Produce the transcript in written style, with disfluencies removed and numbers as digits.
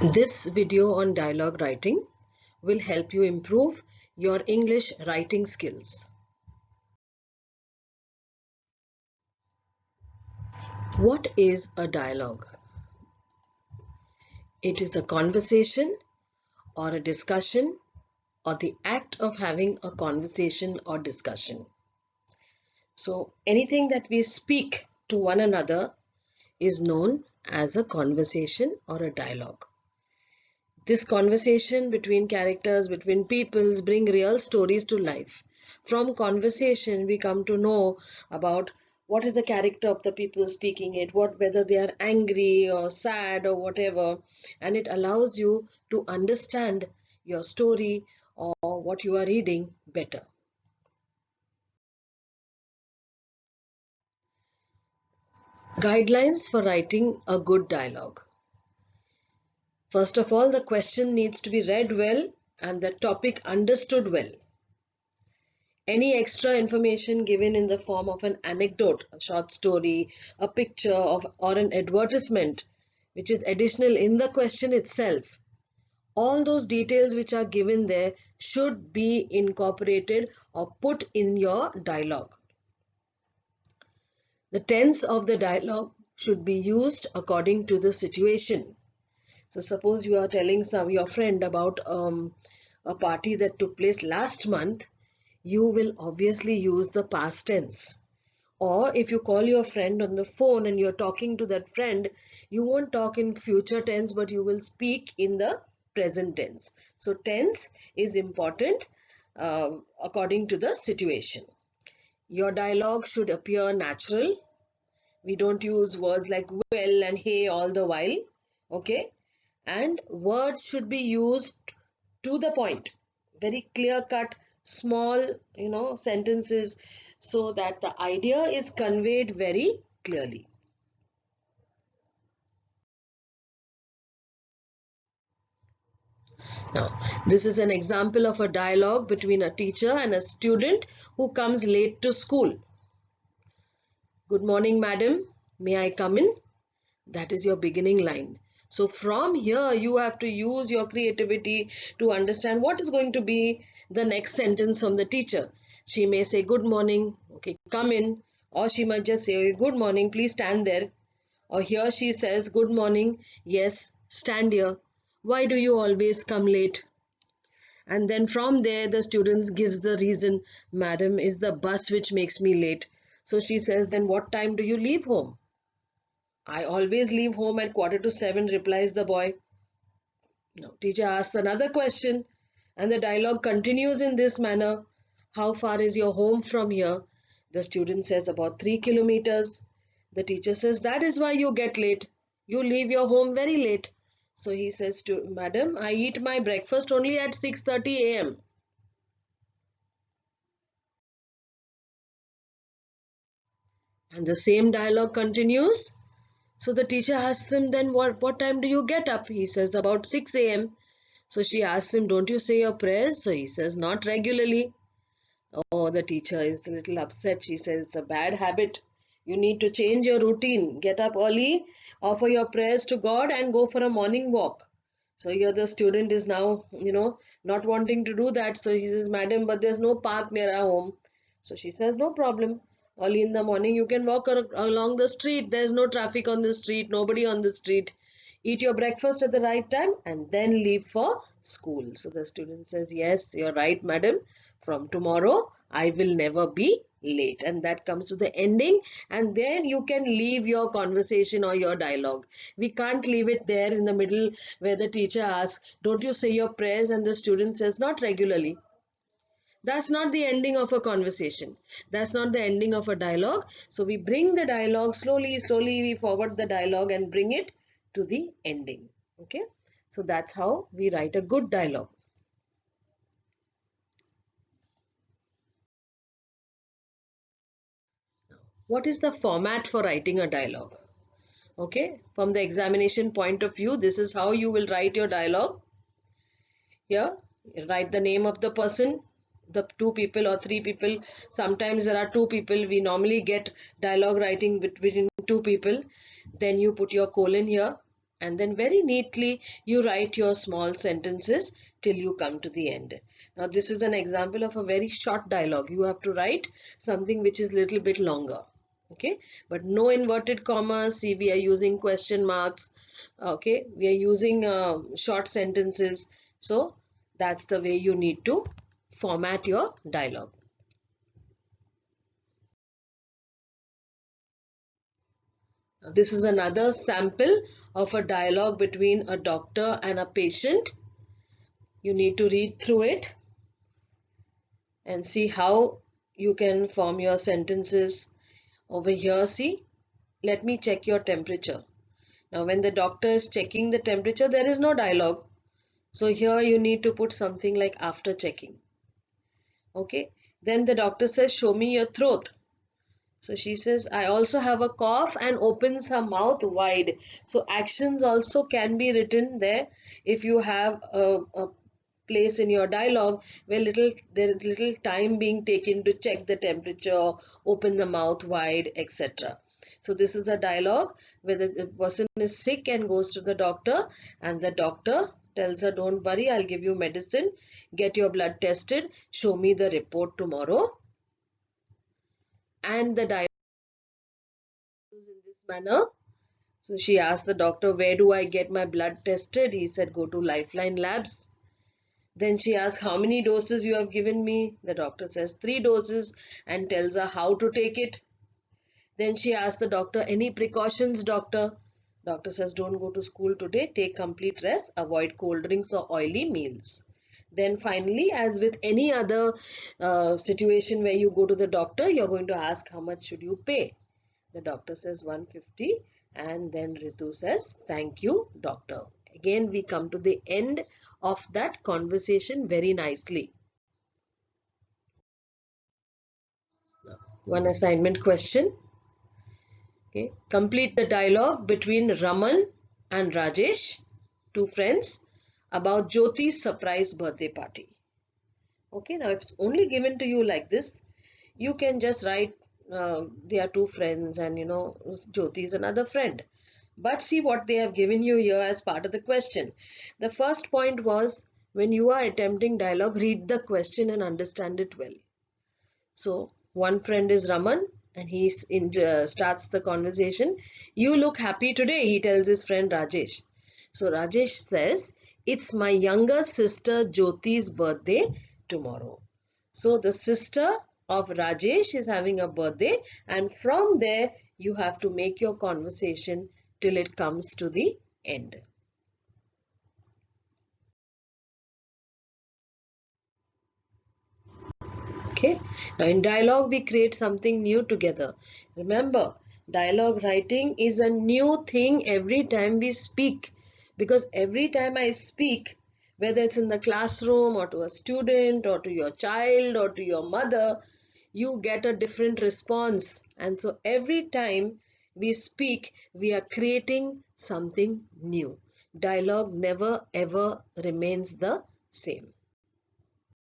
This video on dialogue writing will help you improve your English writing skills. What is a dialogue? It is a conversation or a discussion or the act of having a conversation or discussion. So anything that we speak to one another is known as a conversation or a dialogue. This conversation between characters, between peoples, bring real stories to life. From conversation, we come to know about what is the character of the people speaking it, whether they are angry or sad or whatever, and it allows you to understand your story or what you are reading better. Guidelines for writing a good dialogue. First of all, the question needs to be read well and the topic understood well. Any extra information given in the form of an anecdote, a short story, a picture or an advertisement, which is additional in the question itself, all those details which are given there should be incorporated or put in your dialogue. The tense of the dialogue should be used according to the situation. So suppose you are telling your friend about a party that took place last month, you will obviously use the past tense. Or if you call your friend on the phone and you're talking to that friend, you won't talk in future tense, but you will speak in the present tense. So tense is important according to the situation. Your dialogue should appear natural. We don't use words like well and hey all the while. Okay? And words should be used to the point, very clear cut, small sentences, so that the idea is conveyed very clearly. Now this is an example of a dialogue between a teacher and a student who comes late to school. Good morning, madam, may I come in? That is your beginning line. So from here you have to use your creativity to understand what is going to be the next sentence from the teacher. She may say good morning, okay, come in, or she might just say good morning, please stand there. Or here she says good morning, yes, stand here. Why do you always come late? And then from there the students gives the reason, madam, is the bus which makes me late. So she says, then what time do you leave home? I always leave home at 7:15, replies the boy. Now, teacher asks another question and the dialogue continues in this manner. How far is your home from here? The student says about 3 kilometers. The teacher says, that is why you get late. You leave your home very late. So he says to madam, I eat my breakfast only at 6:30 a.m. And the same dialogue continues. So the teacher asks him, then what time do you get up? He says about 6 a.m. So she asks him, don't you say your prayers? So he says, not regularly. Oh, the teacher is a little upset. She says, it's a bad habit. You need to change your routine. Get up early, offer your prayers to God and go for a morning walk. So here the student is now, not wanting to do that. So he says, madam, but there's no park near our home. So she says, no problem. Early in the morning, you can walk along the street. There's no traffic on the street, nobody on the street. Eat your breakfast at the right time and then leave for school. So the student says, yes, you're right, madam. From tomorrow, I will never be late. And that comes to the ending. And then you can leave your conversation or your dialogue. We can't leave it there in the middle where the teacher asks, don't you say your prayers? And the student says, not regularly. That's not the ending of a conversation. That's not the ending of a dialogue. So we bring the dialogue slowly, we forward the dialogue and bring it to the ending. Okay. So that's how we write a good dialogue. What is the format for writing a dialogue? Okay. From the examination point of view, this is how you will write your dialogue. Here, write the name of the person, the two people or three people. Sometimes there are two people. We normally get dialogue writing between two people. Then you put your colon here. and then very neatly you write your small sentences till you come to the end. Now this is an example of a very short dialogue. You have to write something which is little bit longer. Okay, but no inverted commas. See, we are using question marks. Okay, we are using short sentences. So that's the way you need to format your dialogue. This is another sample of a dialogue between a doctor and a patient. You need to read through it and see how you can form your sentences. Over here, see, let me check your temperature. Now, when the doctor is checking the temperature, there is no dialogue. So here you need to put something like after checking. Okay. Then the doctor says, show me your throat. So she says, I also have a cough, and opens her mouth wide. So actions also can be written there if you have a place in your dialogue where there is little time being taken to check the temperature, open the mouth wide, etc. So this is a dialogue where the person is sick and goes to the doctor, and the doctor tells her, don't worry, I'll give you medicine, get your blood tested, show me the report tomorrow. And the dialogue goes in this manner. So she asked the doctor, where do I get my blood tested? He said, go to Lifeline Labs. Then she asked, how many doses you have given me? The doctor says 3 doses and tells her how to take it. Then she asked the doctor, any precautions, doctor? Doctor says, don't go to school today, take complete rest, avoid cold drinks or oily meals. Then finally, as with any other situation where you go to the doctor, you're going to ask how much should you pay. The doctor says 150, and then Ritu says, thank you, doctor. Again, we come to the end of that conversation very nicely. One assignment question. Okay. Complete the dialogue between Raman and Rajesh, 2 friends, about Jyoti's surprise birthday party. Okay, now if it's only given to you like this, you can just write they are 2 friends, and Jyoti is another friend. But see what they have given you here as part of the question. The first point was, when you are attempting dialogue, read the question and understand it well. So one friend is Raman, and he starts the conversation. You look happy today, he tells his friend Rajesh. So Rajesh says, it's my younger sister Jyoti's birthday tomorrow. So the sister of Rajesh is having a birthday, and from there you have to make your conversation till it comes to the end. Okay. Now in dialogue we create something new together. Remember, dialogue writing is a new thing every time we speak, because every time I speak, whether it's in the classroom or to a student or to your child or to your mother, you get a different response. And so every time we speak, we are creating something new. Dialogue never ever remains the same.